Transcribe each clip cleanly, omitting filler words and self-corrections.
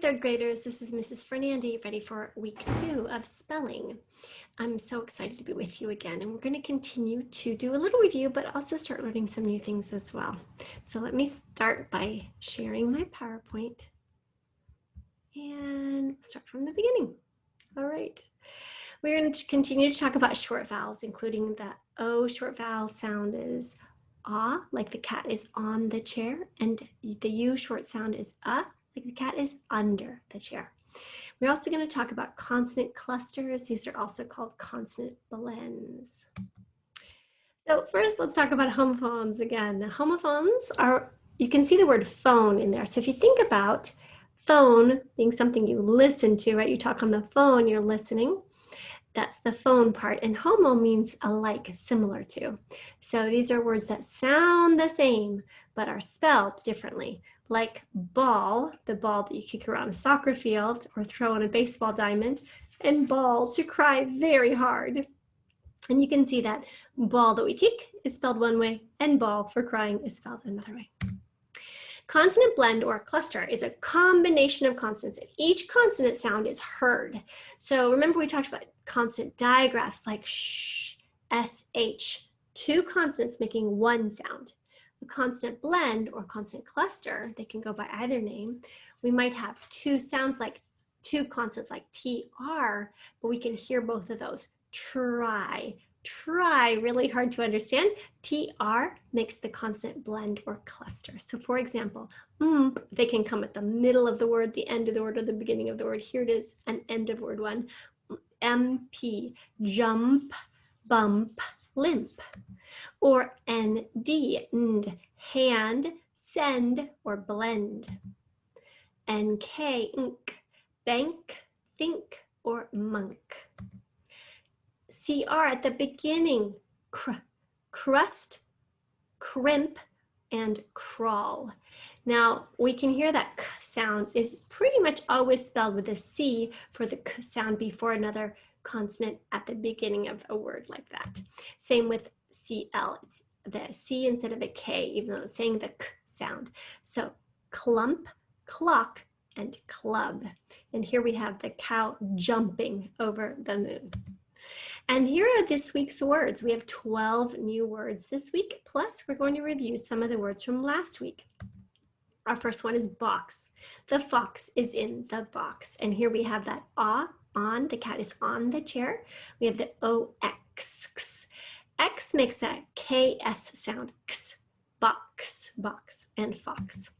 third graders, this is Mrs. Fernandi, ready for week 2 of spelling. I'm so excited to be with you again, and we're going to continue to do a little review, but also start learning some new things as well. So let me start by sharing my PowerPoint and start from the beginning. All right. We're going to continue to talk about short vowels, including the O short vowel sound is ah, like the cat is on the chair, and the U short sound is like the cat is under the chair. We're also going to talk about consonant clusters. These are also called consonant blends. So first, let's talk about homophones again. Homophones are, you can see the word phone in there. So if you think about phone being something you listen to, right? You talk on the phone, you're listening. That's the phone part. And homo means alike, similar to. So these are words that sound the same, but are spelled differently. Like ball, the ball that you kick around a soccer field or throw on a baseball diamond, and ball, to cry very hard. And you can see that ball that we kick is spelled one way, and ball for crying is spelled another way. Consonant blend or cluster is a combination of consonants, and each consonant sound is heard. So remember we talked about consonant digraphs like sh, sh, two consonants making one sound. The consonant blend or consonant cluster, they can go by either name. We might have two sounds like two consonants like tr, but we can hear both of those. Try, really hard to understand. TR makes the consonant blend or cluster. So for example, they can come at the middle of the word, the end of the word, or the beginning of the word. Here it is, an end of word one. MP, jump, bump, limp. Or ND, hand, send, or blend. NK, ink, bank, think, or monk. CR at the beginning, crust, crimp, and crawl. Now we can hear that k sound is pretty much always spelled with a C for the k sound before another consonant at the beginning of a word like that. Same with CL, it's the C instead of a K, even though it's saying the k sound. So clump, clock, and club. And here we have the cow jumping over the moon. And here are this week's words. We have 12 new words this week, plus we're going to review some of the words from last week. Our first one is box. The fox is in the box. And here we have that on, the cat is on the chair. We have the OX. X makes a KS sound, X, box, and fox.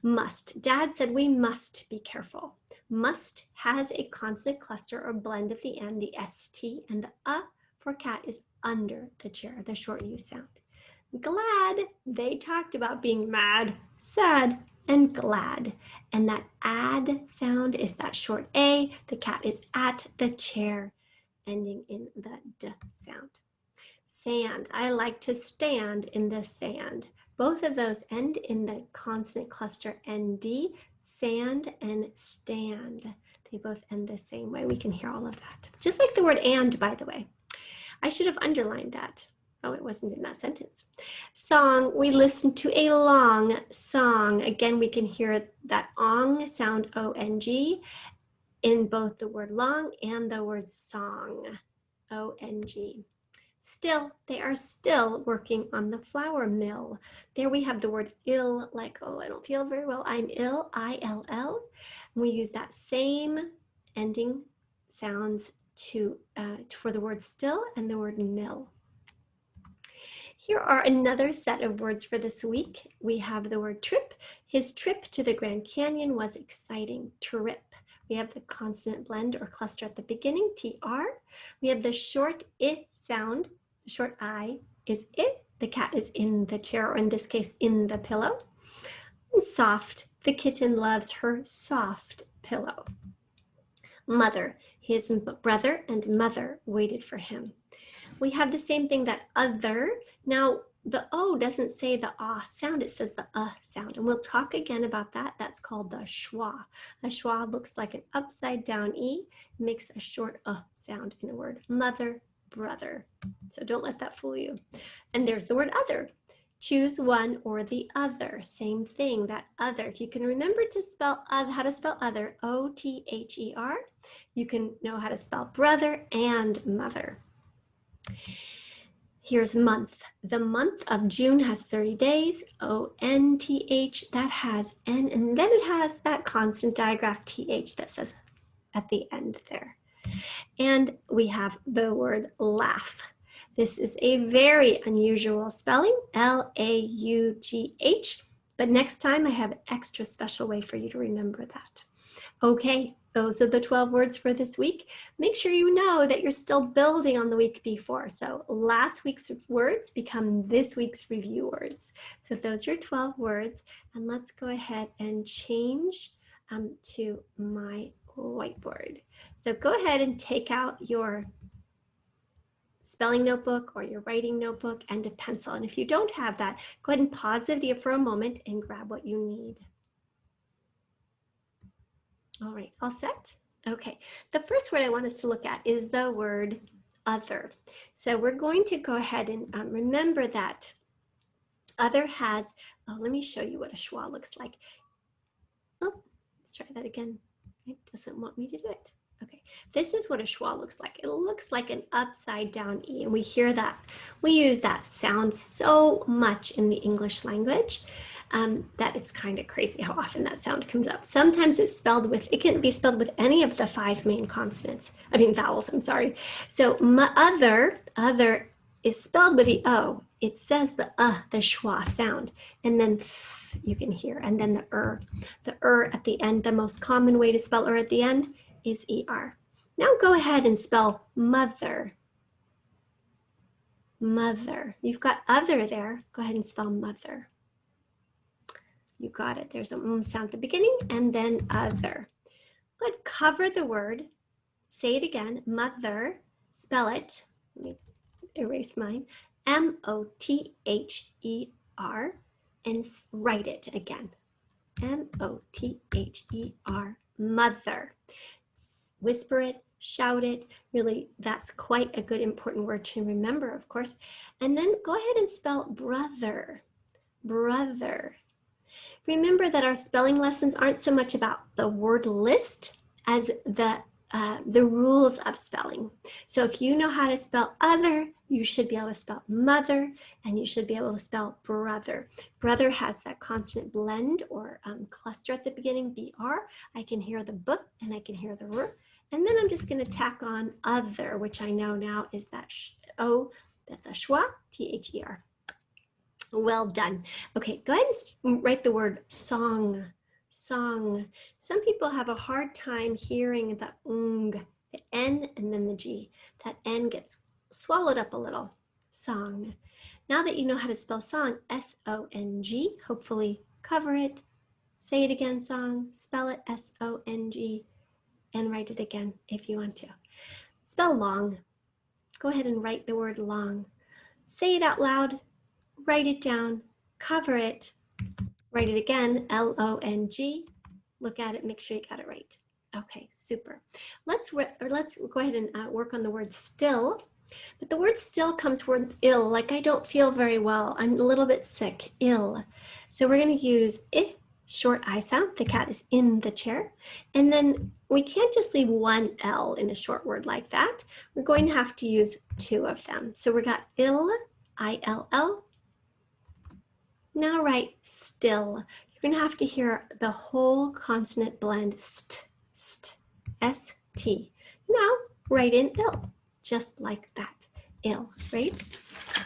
Must. Dad said we must be careful. Must has a consonant cluster or blend at the end, the ST, and the for cat is under the chair, the short U sound. Glad, they talked about being mad, sad, and glad. And that add sound is that short A, the cat is at the chair, ending in the D sound. Sand, I like to stand in the sand. Both of those end in the consonant cluster ND, sand and stand. They both end the same way. We can hear all of that. Just like the word and, by the way. I should have underlined that. Oh, it wasn't in that sentence. Song, we listen to a long song. Again, we can hear that ong sound O-N-G in both the word long and the word song, O-N-G. Still, they are still working on the flour mill. There we have the word ill, like, oh, I don't feel very well. I'm ill, I-L-L. We use that same ending sounds for the word still and the word mill. Here are another set of words for this week. We have the word trip. His trip to the Grand Canyon was exciting. Trip. We have the consonant blend or cluster at the beginning, TR. We have the short I sound. The short I is I. The cat is in the chair, or in this case, in the pillow. And soft. The kitten loves her soft pillow. Mother. His brother and mother waited for him. We have the same thing, that other. Now, the O doesn't say the ah sound, it says the sound. And we'll talk again about that. That's called the schwa. A schwa looks like an upside down E, makes a short sound in a word. Mother, brother. So don't let that fool you. And there's the word other. Choose one or the other. Same thing, that other. If you can remember to spell how to spell other, O-T-H-E-R, you can know how to spell brother and mother. Here's month. The month of June has 30 days, O-N-T-H, that has N, and then it has that constant digraph T-H that says at the end there. And we have the word laugh. This is a very unusual spelling, L-A-U-G-H, but next time I have an extra special way for you to remember that. Okay, those are the 12 words for this week. Make sure you know that you're still building on the week before. So last week's words become this week's review words. So those are 12 words, and let's go ahead and change to my whiteboard. So go ahead and take out your spelling notebook or your writing notebook and a pencil. And if you don't have that, go ahead and pause the video for a moment and grab what you need. All right, all set? Okay, the first word I want us to look at is the word other. So we're going to go ahead and remember that other has, let me show you what a schwa looks like. Oh, let's try that again. It doesn't want me to do it. Okay, this is what a schwa looks like. It looks like an upside down E, and we hear that. We use that sound so much in the English language that it's kind of crazy how often that sound comes up. Sometimes it's spelled with, it can be spelled with any of the 5 main vowels, I'm sorry. So other is spelled with the O. It says the schwa sound, and then you can hear, and then the at the end, the most common way to spell at the end is ER. Now go ahead and spell mother. Mother. You've got other there. Go ahead and spell mother. You got it. There's a sound at the beginning and then other. Go ahead, cover the word. Say it again. Mother. Spell it. Let me erase mine. M-O-T-H-E-R, and write it again. M-O-T-H-E-R. Mother. Whisper it, shout it. Really, that's quite a good important word to remember, of course. And then go ahead and spell brother. Brother. Remember that our spelling lessons aren't so much about the word list as the rules of spelling. So if you know how to spell other, you should be able to spell mother, and you should be able to spell brother. Brother has that consonant blend or cluster at the beginning, B-R. I can hear the B and I can hear the R. And then I'm just going to tack on other, which I know now is that O, that's a schwa, T-H-E-R. Well done. Okay, go ahead and write the word song. Song. Some people have a hard time hearing the the N and then the G. That N gets swallowed up a little. Song. Now that you know how to spell song, S-O-N-G, hopefully cover it. Say it again, song. Spell it, S-O-N-G, and write it again if you want to. Spell long. Go ahead and write the word long. Say it out loud. Write it down, cover it, write it again, L-O-N-G, look at it, make sure you got it right. Okay, super. Let's go ahead and work on the word still, but the word still comes from ill, like I don't feel very well, I'm a little bit sick, ill. So we're gonna use I, short I sound, the cat is in the chair, and then we can't just leave one L in a short word like that. We're going to have to use 2 of them. So we got ill, I-L-L, now write still. You're going to have to hear the whole consonant blend, st, S-T. Now write in ill, just like that, ill, right?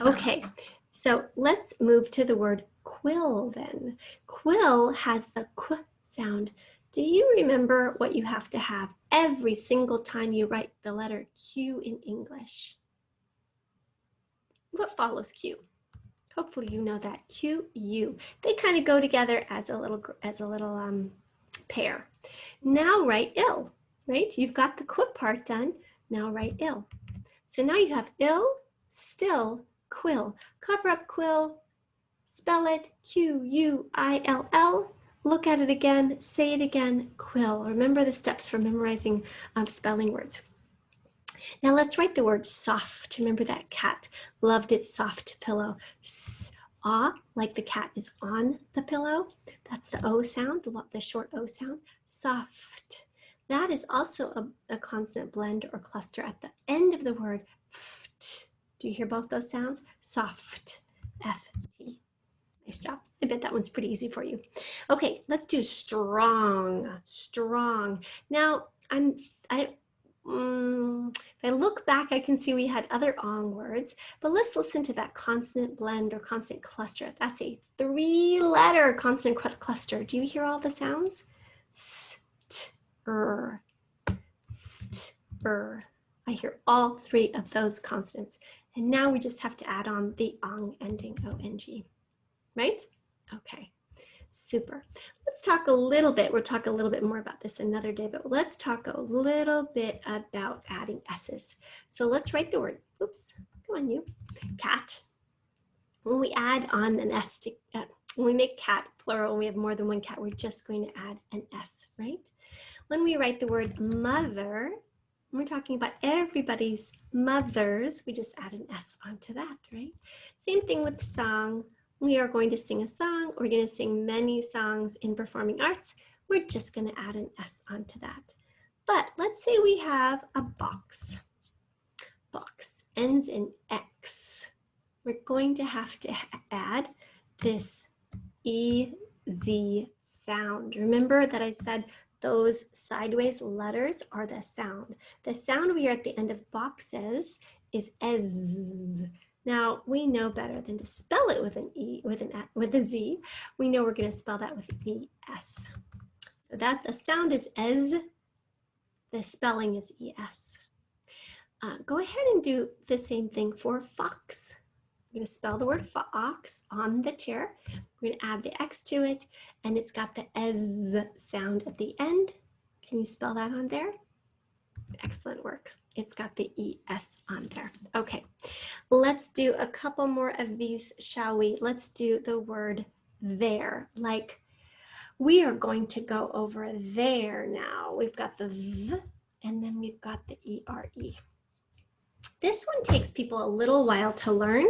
Okay, so let's move to the word quill then. Quill has the qu sound. Do you remember what you have to have every single time you write the letter Q in English? What follows Q? Hopefully you know that, Q, U. They kind of go together as a little pair. Now write ill, right? You've got the qu part done. Now write ill. So now you have ill, still, quill. Cover up quill, spell it, Q-U-I-L-L. Look at it again, say it again, quill. Remember the steps for memorizing spelling words. Now let's write the word soft. Remember that cat loved its soft pillow. Ah, like the cat is on the pillow. That's the O sound, the short O sound. Soft. That is also a consonant blend or cluster at the end of the word. Ft. Do you hear both those sounds? Soft. F-T. Nice job. I bet that one's pretty easy for you. Okay, let's do strong. Strong. Now, if I look back, I can see we had other ong words, but let's listen to that consonant blend or consonant cluster. That's a 3-letter consonant cluster. Do you hear all the sounds? S-t-er, st-er. I hear all 3 of those consonants. And now we just have to add on the ong ending, O-N-G, right? Okay. Super. Let's talk a little bit. We'll talk a little bit more about this another day, but let's talk a little bit about adding S's. So let's write the word. Oops, come on you. Cat. When we add on an S, when we make cat plural, and we have more than one cat, we're just going to add an S, right? When we write the word mother, we're talking about everybody's mothers, we just add an S onto that, right? Same thing with song. We are going to sing a song. We're going to sing many songs in performing arts. We're just going to add an S onto that. But let's say we have a box. Box ends in X. We're going to have to add this EZ sound. Remember that I said those sideways letters are the sound. The sound we are at the end of boxes is Ez. Now, we know better than to spell it with an E, with a Z. We know we're going to spell that with ES. So that the sound is Ez, the spelling is ES. Go ahead and do the same thing for fox. I'm going to spell the word fox on the chair. We're going to add the X to it, and it's got the Ez sound at the end. Can you spell that on there? Excellent work. It's got the ES on there. Okay, let's do a couple more of these, shall we? Let's do the word there. Like, we are going to go over there now. We've got the V, and then we've got the ERE. This one takes people a little while to learn.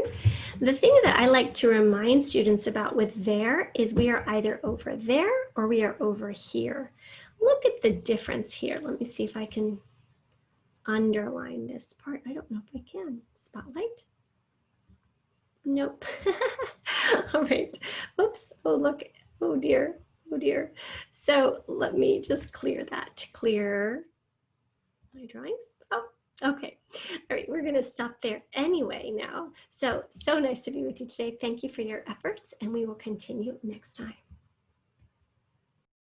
The thing that I like to remind students about with there is we are either over there or we are over here. Look at the difference here. Let me see if I can underline this part. I don't know if I can. Spotlight? Nope. All right. Oops. Oh, look. Oh, dear. Oh, dear. So let me just clear that. Clear my drawings. Oh, okay. All right. We're going to stop there anyway now. So nice to be with you today. Thank you for your efforts, and we will continue next time.